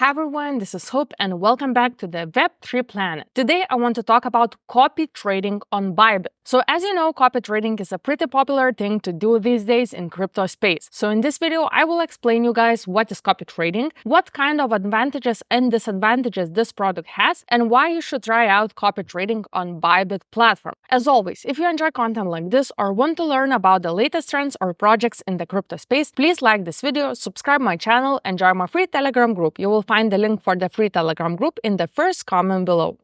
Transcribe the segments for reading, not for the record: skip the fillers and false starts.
Hi everyone, this is Hope and welcome back to the Web3 Planet. Today I want to talk about copy trading on Bybit. So as you know, copy trading is a pretty popular thing to do these days in crypto space. So in this video, I will explain you guys what is copy trading, what kind of advantages and disadvantages this product has, and why you should try out copy trading on Bybit platform. As always, if you enjoy content like this or want to learn about the latest trends or projects in the crypto space, please like this video, subscribe my channel, and join my free Telegram group. You will find the link for the free Telegram group in the first comment below.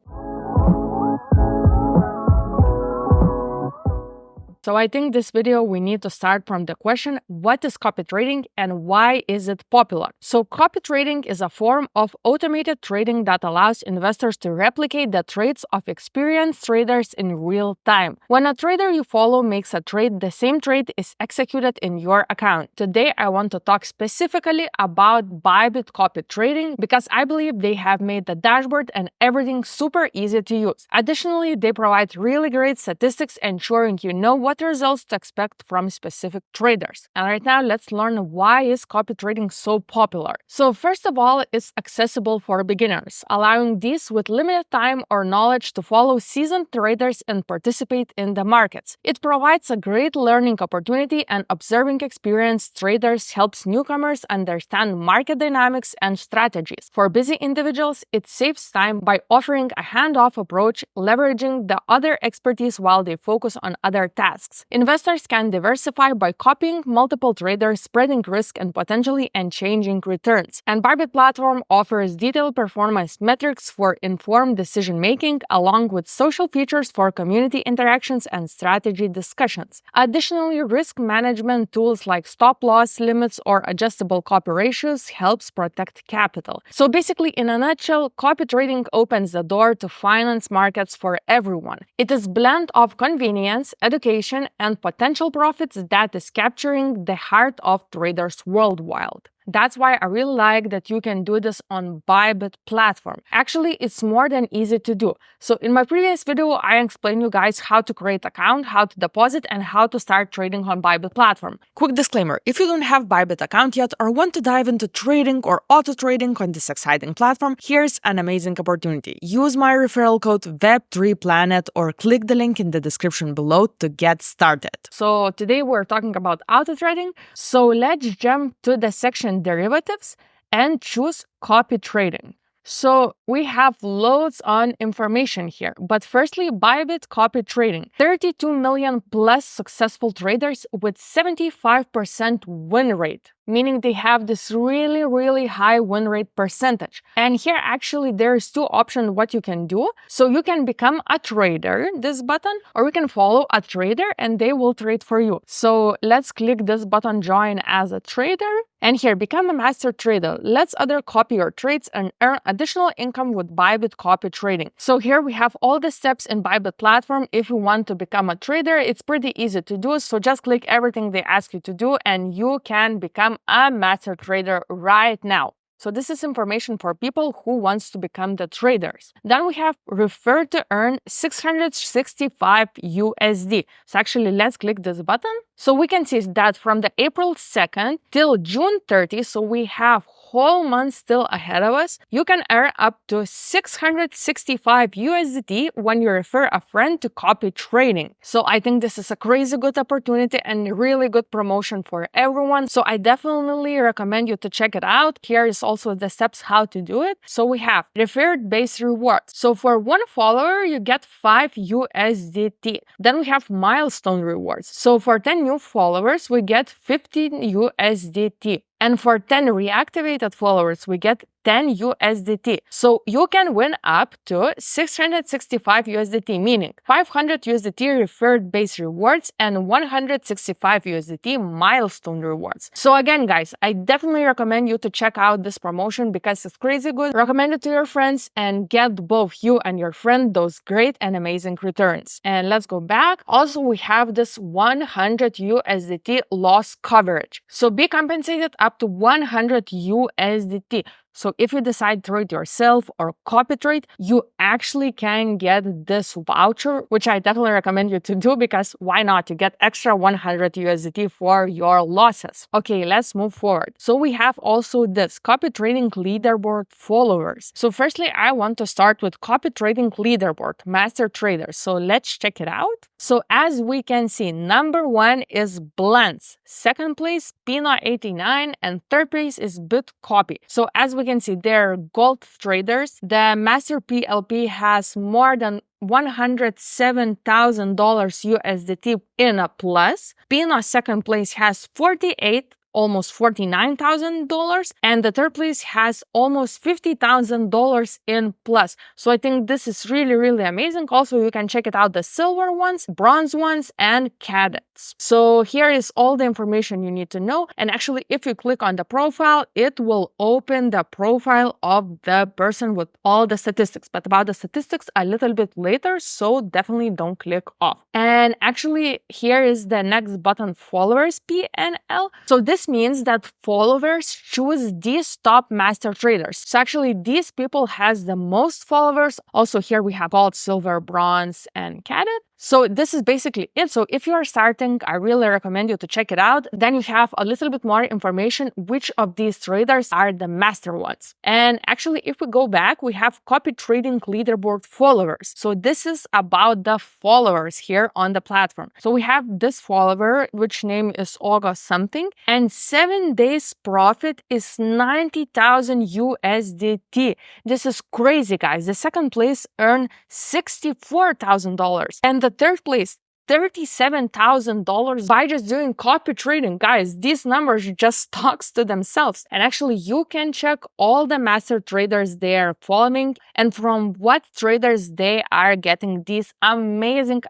So I think this video we need to start from the question, what is copy trading and why is it popular? So copy trading is a form of automated trading that allows investors to replicate the trades of experienced traders in real time. When a trader you follow makes a trade, the same trade is executed in your account. Today I want to talk specifically about Bybit copy trading because I believe they have made the dashboard and everything super easy to use. Additionally, they provide really great statistics ensuring you know what results to expect from specific traders. And right now, let's learn why is copy trading so popular. So first of all, it's accessible for beginners, allowing these with limited time or knowledge to follow seasoned traders and participate in the markets. It provides a great learning opportunity, and observing experienced traders helps newcomers understand market dynamics and strategies. For busy individuals, it saves time by offering a hands-off approach, leveraging the other expertise while they focus on other tasks. Investors can diversify by copying multiple traders, spreading risk and potentially changing returns. And Bybit platform offers detailed performance metrics for informed decision-making, along with social features for community interactions and strategy discussions. Additionally, risk management tools like stop-loss limits or adjustable copy ratios helps protect capital. So basically, in a nutshell, copy trading opens the door to finance markets for everyone. It is a blend of convenience, education, and potential profits that is capturing the heart of traders worldwide. That's why I really like that you can do this on Bybit platform. Actually, it's more than easy to do. So in my previous video, I explained you guys how to create account, how to deposit, and how to start trading on Bybit platform. Quick disclaimer, if you don't have Bybit account yet or want to dive into trading or auto trading on this exciting platform, here's an amazing opportunity. Use my referral code Web3Planet or click the link in the description below to get started. So today we're talking about auto trading. So let's jump to the section derivatives and choose copy trading. So we have loads on information here, but firstly, Bybit copy trading. 32 million plus successful traders with 75% win rate, meaning they have this really high win rate percentage. And here actually there's two options what you can do. So you can become a trader, this button, or you can follow a trader and they will trade for you. So let's click this button, join as a trader. And here, become a master trader. Let's other copy your trades and earn additional income with Bybit copy trading. So here we have all the steps in Bybit platform. If you want to become a trader, it's pretty easy to do. So just click everything they ask you to do and you can become a master trader right now. So this is information for people who wants to become the traders. Then we have refer to earn 665 USD. So actually, let's click this button. So we can see that from the April 2nd till June 30, so we have whole month still ahead of us, you can earn up to 665 USDT when you refer a friend to copy trading. So I think this is a crazy good opportunity and really good promotion for everyone. So I definitely recommend you to check it out. Here is also the steps how to do it. So we have referred based rewards. So for one follower, you get 5 USDT. Then we have milestone rewards. So for 10 new followers, we get 15 USDT. And for 10 reactivated followers, we get 10 USDT. So you can win up to 665 USDT, meaning 500 USDT referred base rewards and 165 USDT milestone rewards. So again, guys, I definitely recommend you to check out this promotion because it's crazy good. Recommend it to your friends and get both you and your friend those great and amazing returns. And let's go back. Also, we have this 100 USDT loss coverage. So be compensated up to 100 USDT. So if you decide to trade yourself or copy trade, you actually can get this voucher, which I definitely recommend you to do, because why not? To get extra 100 USDT for your losses. Okay, let's move forward. So we have also this copy trading leaderboard followers. So firstly, I want to start with copy trading leaderboard master traders. So let's check it out. So as we can see, number one is Blends, second place Pina89, and third place is BitCopy. So as we can see, they're gold traders. The master PLP has more than $107,000 USDT in a plus. Pina second place has 48, almost $49,000, and the third place has almost $50,000 in plus. So I think this is really, really amazing. Also, you can check it out, the silver ones, bronze ones, and cadets. So here is all the information you need to know. And actually, if you click on the profile, it will open the profile of the person with all the statistics. But about the statistics a little bit later, so definitely don't click off. And actually, here is the next button, followers PNL. So this means that followers choose these top master traders. So actually, these people has the most followers. Also here we have gold, silver, bronze, and cadet. So this is basically it. So if you are starting, I really recommend you to check it out. Then you have a little bit more information which of these traders are the master ones. And actually, if we go back, we have copy trading leaderboard followers. So this is about the followers here on the platform. So we have this follower, which name is August something, and 7 days profit is 90,000 USDT. This is crazy, guys. The second place earned $64,000, and the third place $37,000 by just doing copy trading. Guys, these numbers just talks to themselves. And actually, you can check all the master traders they are following and from what traders they are getting these amazing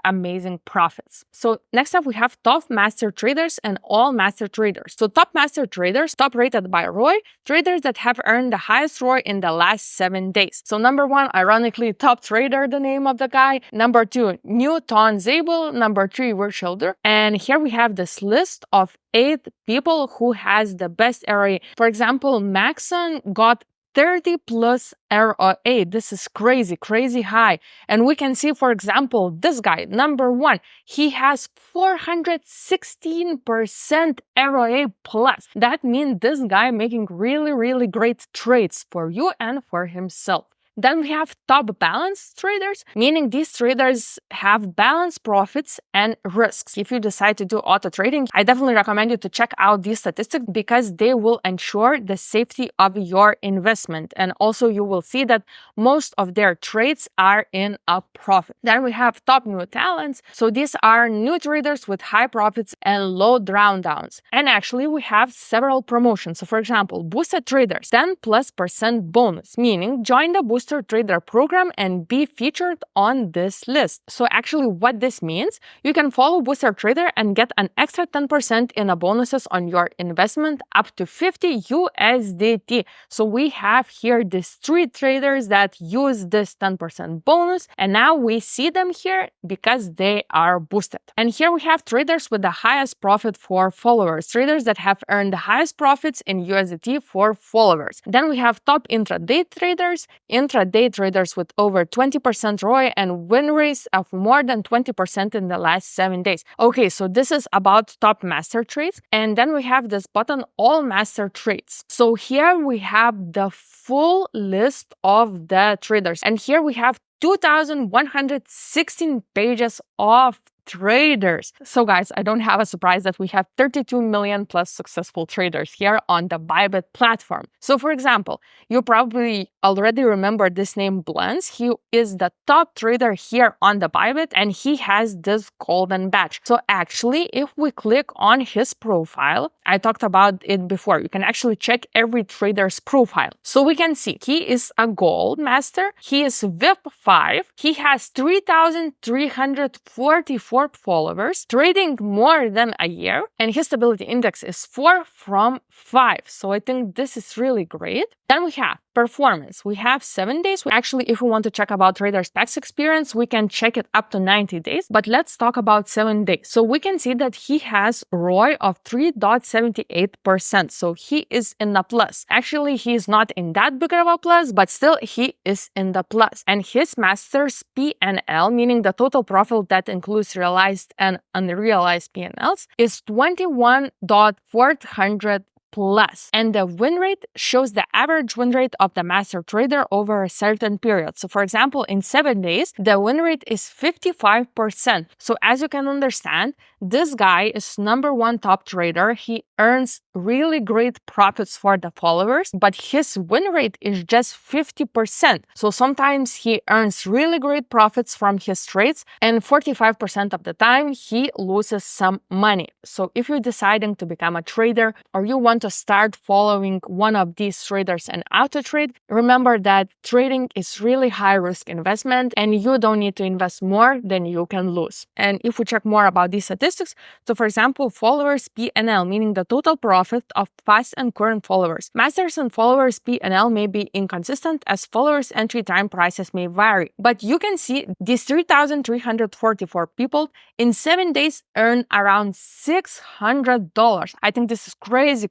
profits. So next up, we have top master traders and all master traders. So top master traders, top rated by ROI, traders that have earned the highest ROI in the last 7 days. So number one, ironically, top trader, the name of the guy. Number two, Newton Zabel. Number three, Wirtschilder. And here we have this list of 8 people who has the best ROI. For example, Maxon got 30 plus ROI. This is crazy high. And we can see, for example, this guy, number one, he has 416% ROI plus. That means this guy making really great trades for you and for himself. Then we have top balanced traders, meaning these traders have balanced profits and risks. If you decide to do auto trading, I definitely recommend you to check out these statistics because they will ensure the safety of your investment. And also you will see that most of their trades are in a profit. Then we have top new talents. So these are new traders with high profits and low drawdowns. And actually we have several promotions. So for example, boosted traders, 10+% bonus, meaning join the booster trader program and be featured on this list. So actually what this means, you can follow Booster Trader and get an extra 10% in a bonuses on your investment up to 50 USDT. So we have here the 3 traders that use this 10% bonus, and now we see them here because they are boosted. And here we have traders with the highest profit for followers, traders that have earned the highest profits in USDT for followers. Then we have top intraday traders, intraday traders with over 20% ROI and win rates of more than 20% in the last 7 days. Okay, so this is about top master trades. And then we have this button, all master trades. So here we have the full list of the traders. And here we have 2,116 pages of traders. So guys, I don't have a surprise that we have 32 million plus successful traders here on the Bybit platform. So for example, you probably already remember this name Blends. He is the top trader here on the Bybit and he has this golden badge. So actually, if we click on his profile, I talked about it before, you can actually check every trader's profile. So we can see he is a gold master, he is VIP 5, he has 3,344 followers, trading more than a year, and his stability index is 4 from 5. So I think this is really great. Then we have performance. We have 7 days. Actually, if we want to check about trader specs experience, we can check it up to 90 days, but let's talk about 7 days. So we can see that he has ROI of 3.78%. So he is in the plus. Actually, he is not in that big of a plus, but still he is in the plus. And his master's P&L, meaning the total profit that includes realized and unrealized P&Ls, is 21.400 plus, and the win rate shows the average win rate of the master trader over a certain period. So for example, in 7 days, the win rate is 55%. So as you can understand, this guy is #1 top trader. He earns really great profits for the followers, but his win rate is just 50%. So sometimes he earns really great profits from his trades, and 45% of the time he loses some money. So if you're deciding to become a trader, or you want to start following one of these traders and auto trade, remember that trading is really high risk investment and you don't need to invest more than you can lose. And if we check more about these statistics, so for example, followers P&L, meaning the total profit of past and current followers. Masters and followers P&L may be inconsistent as followers entry time prices may vary, but you can see these 3,344 people in 7 days earn around $600. I think this is crazy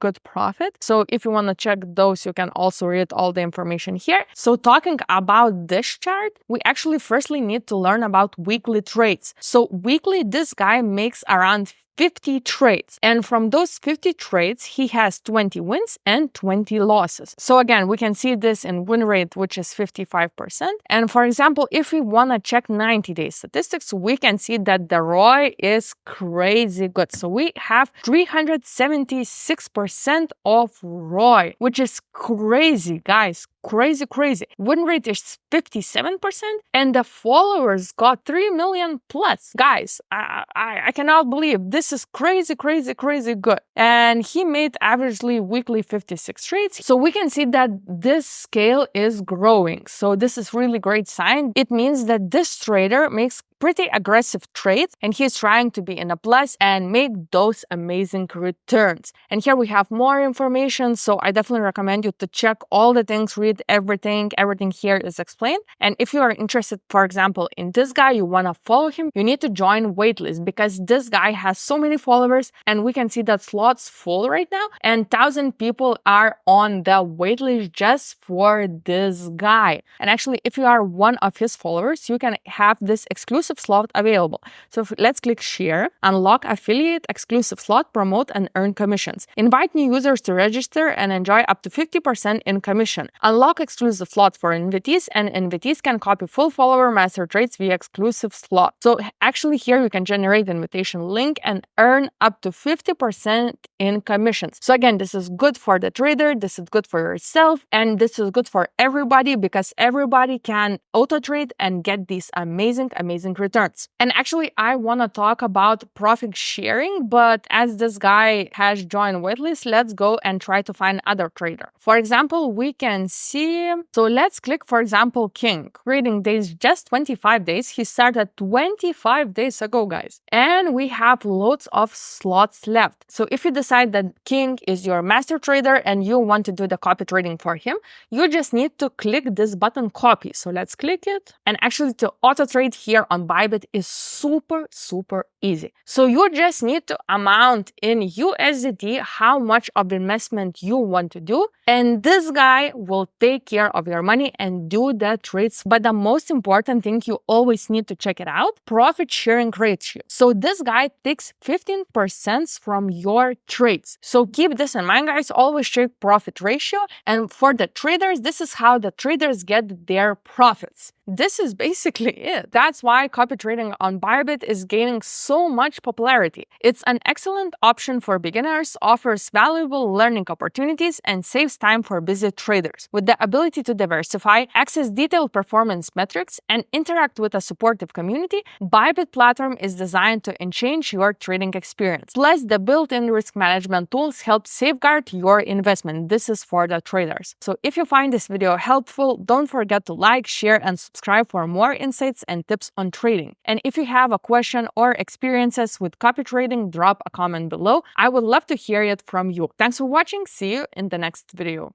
good profit. So if you want to check those, you can also read all the information here. So talking about this chart, we actually firstly need to learn about weekly trades. So weekly, this guy makes around 50 trades, and from those 50 trades he has 20 wins and 20 losses. So again, we can see this in win rate, which is 55%. And for example, if we want to check 90-day statistics, we can see that the ROI is crazy good. So we have 376% of ROI, which is crazy, guys. Crazy. Win rate is 57%, and the followers got 3 million plus. Guys, I cannot believe this is crazy good. And he made averagely weekly 56 trades. So we can see that this scale is growing. So this is really great sign. It means that this trader makes pretty aggressive trades and he's trying to be in a plus and make those amazing returns. And here we have more information, so I definitely recommend you to check all the things, read everything here is explained. And if you are interested, for example, in this guy, you want to follow him, you need to join waitlist because this guy has so many followers and we can see that slots full right now and 1,000 people are on the waitlist just for this guy. And actually, if you are one of his followers, you can have this exclusive slot available. So let's click share, unlock affiliate exclusive slot, promote and earn commissions. Invite new users to register and enjoy up to 50% in commission. Unlock exclusive slot for invitees, and invitees can copy full follower master trades via exclusive slot. So actually here you can generate invitation link and earn up to 50% in commissions. So again, this is good for the trader, this is good for yourself, and this is good for everybody because everybody can auto trade and get these amazing returns. And actually, I want to talk about profit sharing, but as this guy has joined waitlist, let's go and try to find other trader. For example, we can see, so let's click, for example, King. Trading days, just 25 days. He started 25 days ago, guys. And we have loads of slots left. So if you decide that King is your master trader and you want to do the copy trading for him, you just need to click this button copy. So let's click it. And actually to auto trade here on Bybit is super easy. So you just need to amount in USDT how much of investment you want to do, and this guy will take care of your money and do the trades. But the most important thing, you always need to check it out, profit sharing ratio. So this guy takes 15% from your trades. So keep this in mind, guys, always check profit ratio. And for the traders, this is how the traders get their profits. This is basically it. That's why copy trading on Bybit is gaining so much popularity. It's an excellent option for beginners, offers valuable learning opportunities, and saves time for busy traders. With the ability to diversify, access detailed performance metrics, and interact with a supportive community, Bybit platform is designed to enhance your trading experience. Plus, the built-in risk management tools help safeguard your investment. This is for the traders. So if you find this video helpful, don't forget to like, share, and subscribe for more insights and tips on trading. And if you have a question or experiences with copy trading, drop a comment below. I would love to hear it from you. Thanks for watching. See you in the next video.